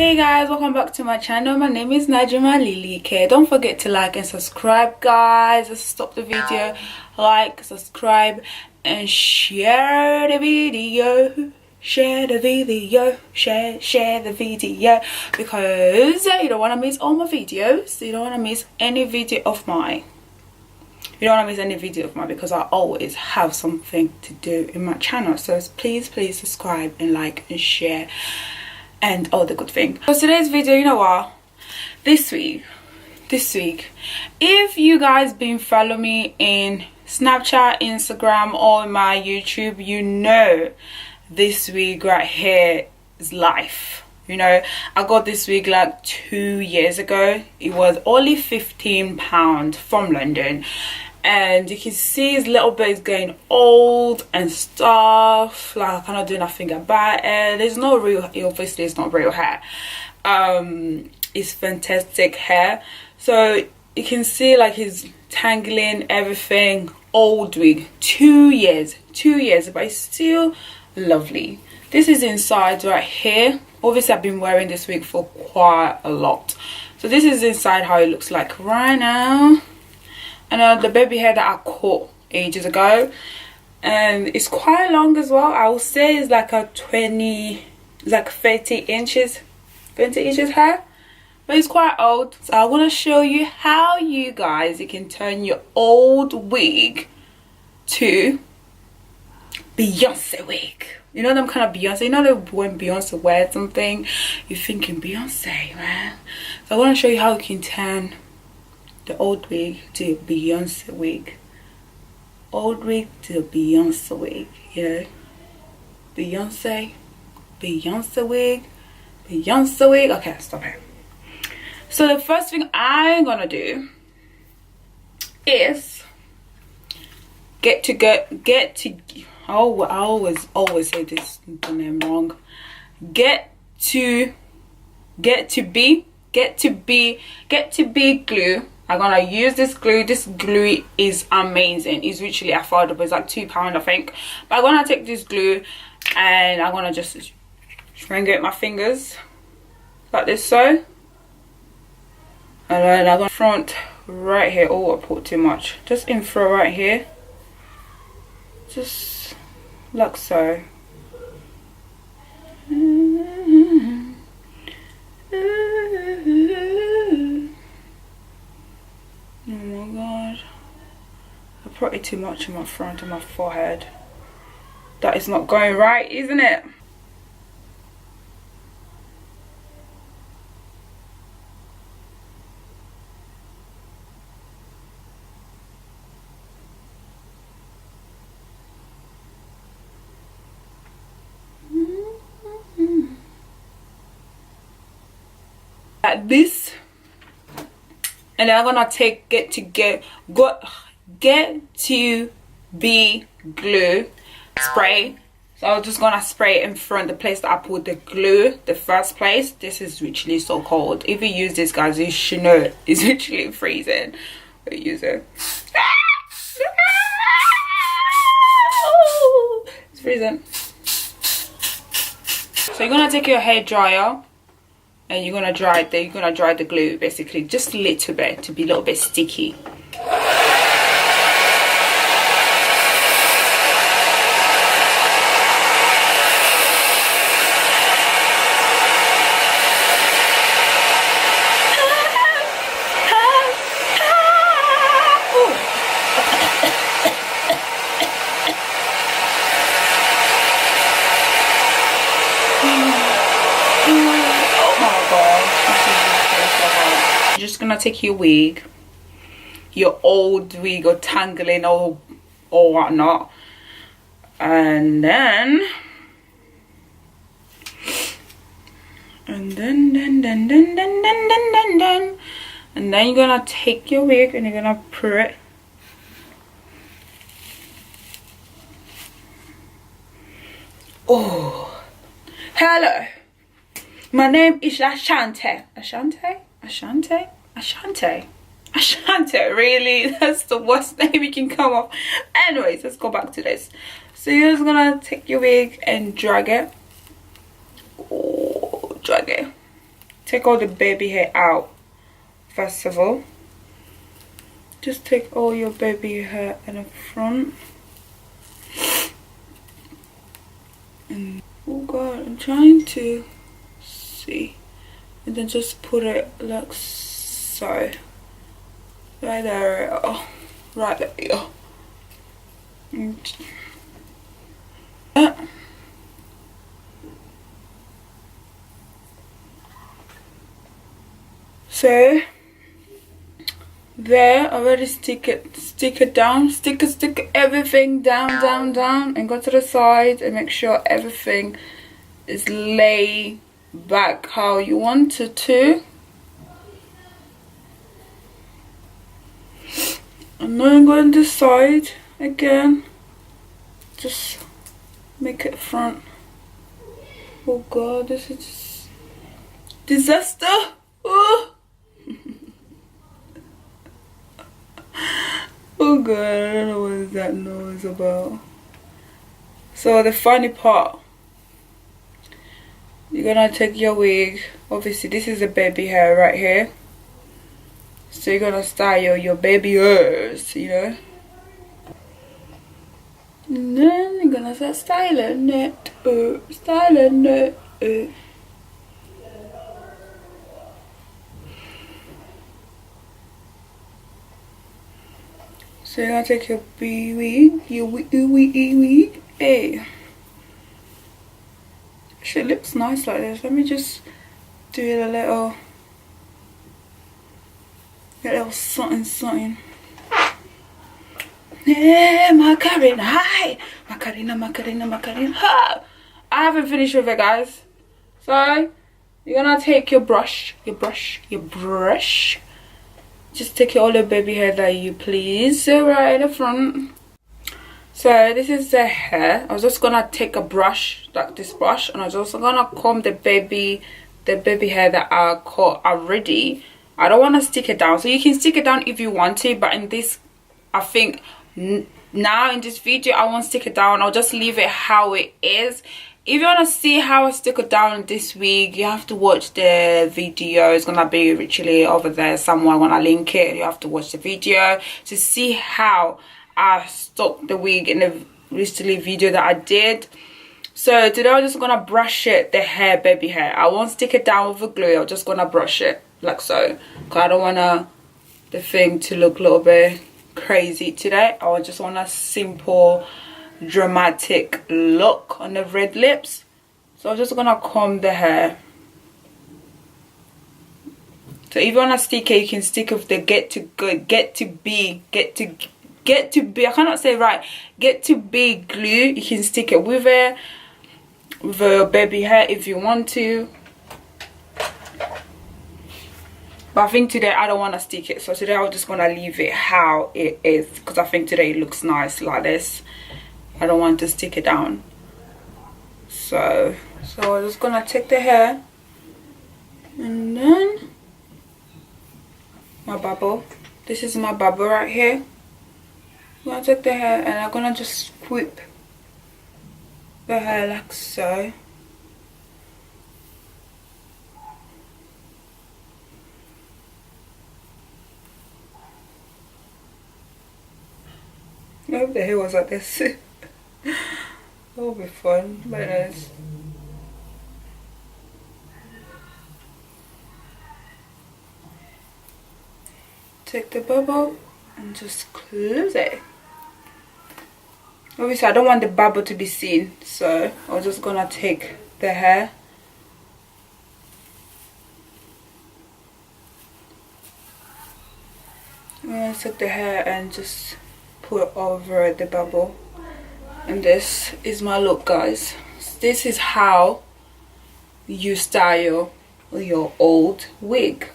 Hey guys, welcome back to my channel. My name is Najima Lilike. Don't forget to like and subscribe, guys. Let's stop the video. Like, subscribe, and share the video. Share the video. Share the video, because you don't want to miss all my videos. You don't want to miss any video of mine. You don't want to miss any video of mine, because I always have something to do in my channel. So please subscribe and like and share and all the good things. For today's video, you know what, this week, if you guys been following me in Snapchat, Instagram, or my YouTube, you know this wig right here is life. You know, I got this wig like 2 years ago. It was only £15 from London, and you can see his little bit is getting old and stuff. Like, I cannot do nothing about it. There's no real, obviously it's not real hair. It's fantastic hair. So you can see like he's tangling everything. Old wig, 2 years, but it's still lovely. This is inside right here. Obviously I've been wearing this wig for quite a lot, so this is inside how it looks like right now. And the baby hair that I caught ages ago, and it's quite long as well. I would say it's like a 30 inches hair, but it's quite old. So I want to show you how you can turn your old wig to Beyonce wig. You know them kind of Beyonce, you know that when Beyonce wears something, you're thinking Beyonce, man. So I want to show you how you can turn the old wig to Beyonce wig. Old wig to Beyonce wig, you know. Beyonce wig. Okay, stop it. So the first thing I'm gonna do is I always say this the name wrong. Get to be glue. I'm gonna use this glue. This glue is amazing. It's literally affordable. It's like £2, I think. But I'm gonna take this glue and I'm gonna just string it with my fingers like this, so. And then I'm gonna front right here. Oh, I put too much. Just in front right here. Just like so. Oh my god, I put it too much in my front of my forehead. That is not going right, isn't it? Like this. And then I'm gonna take get to be glue spray. So I'm just gonna spray it in front, the place that I put the glue, the first place. This is literally so cold. If you use this, guys, you should know it's literally freezing. But use it. It's freezing. So you're gonna take your hair dryer and you're gonna dry it. You're gonna dry the glue basically, just a little bit, to be a little bit sticky. You're just gonna take your wig, your old wig or tangling or whatnot, and then you're gonna take your wig and you're gonna put it hello, my name is Ashante. Ashante, really? That's the worst name you can come up. Anyways, let's go back to this. So you're just gonna take your wig and drag it. Oh, drag it. take all the baby hair out. First of all, just take all your baby hair in the front. And oh god, I'm trying to see, and then just put it like so, right there. Oh, right there. And so there, already stick it down, stick everything down, and go to the side and make sure everything is lay back how you want it to. And then go on this side again, just make it front. Oh god, this is just disaster. Oh. Oh god, I don't know what that noise about. So the funny part, you're gonna take your wig. Obviously this is the baby hair right here, so you're gonna style your baby hairs, you know, and then you're gonna start styling it, styling it. So you're gonna take your wig, your wig, hey. Actually, it looks nice like this. Let me just do it a little something. Yeah, Macarena, hi! Macarena, ha! I haven't finished with it, guys. So, you're gonna take your brush. Just take all the baby hair that you please, right in the front. So this is the hair. I was just gonna take a brush, like this brush, and I was also gonna comb the baby hair that I caught already. I don't want to stick it down, so you can stick it down if you want to, but in this, I think now in this video I won't stick it down. I'll just leave it how it is. If you want to see how I stick it down this wig, you have to watch the video. It's gonna be literally over there somewhere. I'm gonna link it. You have to watch the video to see how I stuck the wig in the recently video that I did. So today I'm just gonna brush it, the hair, baby hair. I won't stick it down with a glue. I'm just gonna brush it like so, because I don't want the thing to look a little bit crazy today. I just want a simple dramatic look on the red lips. So I'm just gonna comb the hair. So if you wanna stick it, you can stick with the get to be I cannot say right, get to be glue. You can stick it with your baby hair if you want to, but I think today I don't want to stick it. So today I'm just gonna leave it how it is, because I think today it looks nice like this. I don't want to stick it down. So I'm just gonna take the hair, and then my bubble. This is my bubble right here. I'm gonna take the hair and I'm gonna just whip the hair like so. I hope the hair was like this. That will be fun, very nice. Take the bubble and just close it. Obviously I don't want the bubble to be seen, so I'm just gonna take the hair and just put over the bubble. And this is my look, guys. This is how you style your old wig.